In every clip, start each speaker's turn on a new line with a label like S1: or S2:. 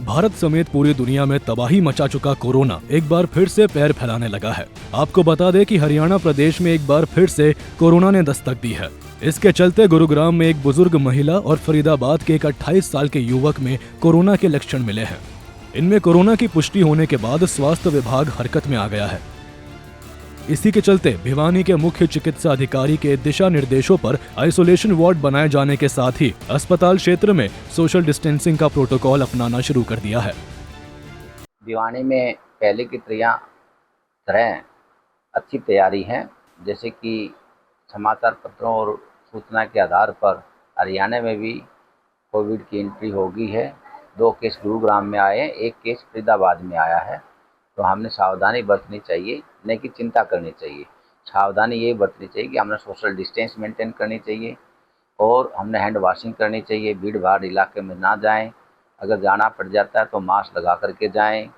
S1: भारत समेत पूरी दुनिया में तबाही मचा चुका कोरोना एक बार फिर से पैर फैलाने लगा है। आपको बता दें कि हरियाणा प्रदेश में एक बार फिर से कोरोना ने दस्तक दी है। इसके चलते गुरुग्राम में एक बुजुर्ग महिला और फरीदाबाद के एक 28 साल के युवक में कोरोना के लक्षण मिले हैं। इनमें कोरोना की पुष्टि होने के बाद स्वास्थ्य विभाग हरकत में आ गया है। इसी के चलते भिवानी के मुख्य चिकित्सा अधिकारी के दिशा निर्देशों पर आइसोलेशन वार्ड बनाए जाने के साथ ही अस्पताल क्षेत्र में सोशल डिस्टेंसिंग का प्रोटोकॉल अपनाना शुरू कर दिया है।
S2: भिवानी में पहले की तरह अच्छी तैयारी है। जैसे कि समाचार पत्रों और सूचना के आधार पर हरियाणा में भी कोविड की एंट्री हो गई है। 2 केस गुरुग्राम में आए हैं, 1 केस फरीदाबाद में आया है। तो हमने सावधानी बरतनी चाहिए, नहीं कि चिंता करनी चाहिए। सावधानी ये बरतनी चाहिए कि हमने सोशल डिस्टेंस मेंटेन करनी चाहिए और हमने हैंड वॉशिंग करनी चाहिए। भीड़ भाड़ इलाके में ना जाएं। अगर जाना पड़ जाता है तो मास्क लगा करके जाएं।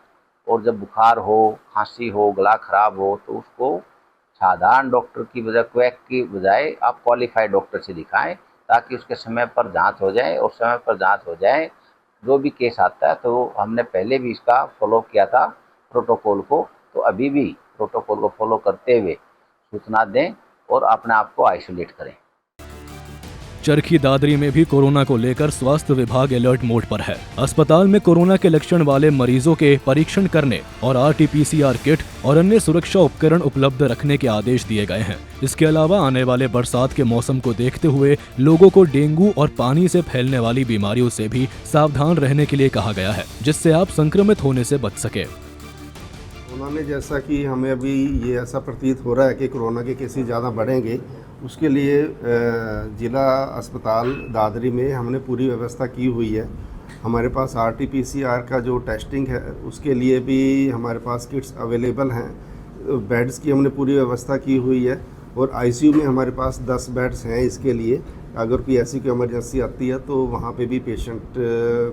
S2: और जब बुखार हो, खांसी हो, गला खराब हो तो उसको साधारण डॉक्टर की बजाय, क्वैक की बजाय आप क्वालिफाइड डॉक्टर से दिखाएं, ताकि उसके समय पर जाँच हो जाए। और समय पर जाँच हो जाए, जो भी केस आता है तो हमने पहले भी इसका फॉलो किया था प्रोटोकॉल को, तो अभी भी प्रोटोकॉल को फॉलो करते हुए सूचना दें और अपने आप को आइसोलेट करें।
S1: चरखी दादरी में भी कोरोना को लेकर स्वास्थ्य विभाग अलर्ट मोड पर है। अस्पताल में कोरोना के लक्षण वाले मरीजों के परीक्षण करने और RT-PCR किट और अन्य सुरक्षा उपकरण उपलब्ध रखने के आदेश दिए गए हैं। इसके अलावा आने वाले बरसात के मौसम को देखते हुए लोगों को डेंगू और पानी से फैलने वाली बीमारियों से भी सावधान रहने के लिए कहा गया है, जिससे आप संक्रमित होने से बच सके।
S3: उन्होंने जैसा कि हमें अभी ये ऐसा प्रतीत हो रहा है कि कोरोना के केसेस ज़्यादा बढ़ेंगे, उसके लिए ज़िला अस्पताल दादरी में हमने पूरी व्यवस्था की हुई है। हमारे पास RT-PCR का जो टेस्टिंग है उसके लिए भी हमारे पास किट्स अवेलेबल हैं। बेड्स की हमने पूरी व्यवस्था की हुई है और ICU में हमारे पास 10 बेड्स हैं। इसके लिए अगर कोई ऐसी कोई इमरजेंसी आती है तो वहाँ पे भी पेशेंट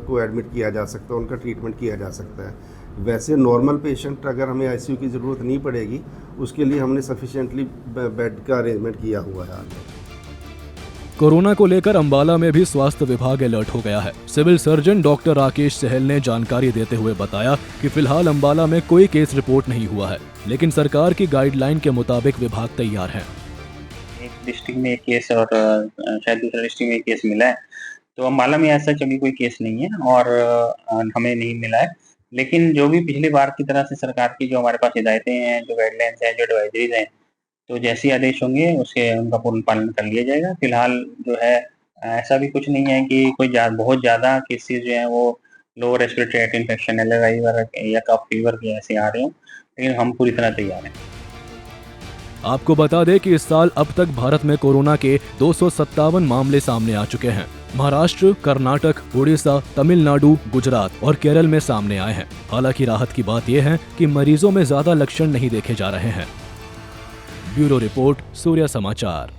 S3: को एडमिट किया जा सकता है, उनका ट्रीटमेंट किया जा सकता है। वैसे नॉर्मल पेशेंट अगर हमें ICU की ज़रूरत नहीं पड़ेगी, उसके लिए हमने सफिशिएंटली बेड का अरेंजमेंट किया हुआ है।
S1: कोरोना को लेकर अंबाला में भी स्वास्थ्य विभाग अलर्ट हो गया है। सिविल सर्जन डॉक्टर राकेश सहल ने जानकारी देते हुए बताया कि फिलहाल अंबाला में कोई केस रिपोर्ट नहीं हुआ है, लेकिन सरकार की गाइडलाइन के मुताबिक विभाग तैयार है।
S4: एक डिस्ट्रिक्ट में एक केस और शायद दूसरे डिस्ट्रिक्ट में एक केस मिला है, तो अम्बाला में ऐसा अभी कोई केस नहीं है और हमें नहीं मिला है। लेकिन जो भी पिछली बार की तरह से सरकार की जो हमारे पास हिदायतें हैं, जो गाइडलाइंस हैं, जो एडवाइजरीज हैं, तो जैसे आदेश होंगे उसके उनका पूर्ण पालन कर लिया जाएगा। फिलहाल जो है ऐसा भी कुछ नहीं है कि कोई बहुत ज़्यादा केसेस जो हैं वो lower respiratory tract infection, LRI या कफ फीवर के ऐसे आ रहे हों, लेकिन हम पूरी तरह तैयार हैं।
S1: आपको बता दें कि इस साल अब तक भारत में कोरोना के 257 मामले सामने आ चुके हैं। महाराष्ट्र, कर्नाटक, उड़ीसा, तमिलनाडु, गुजरात और केरल में सामने आए हैं। हालांकि राहत की बात यह है कि मरीजों में ज्यादा लक्षण नहीं देखे जा रहे हैं। ब्यूरो रिपोर्ट, सूर्य समाचार।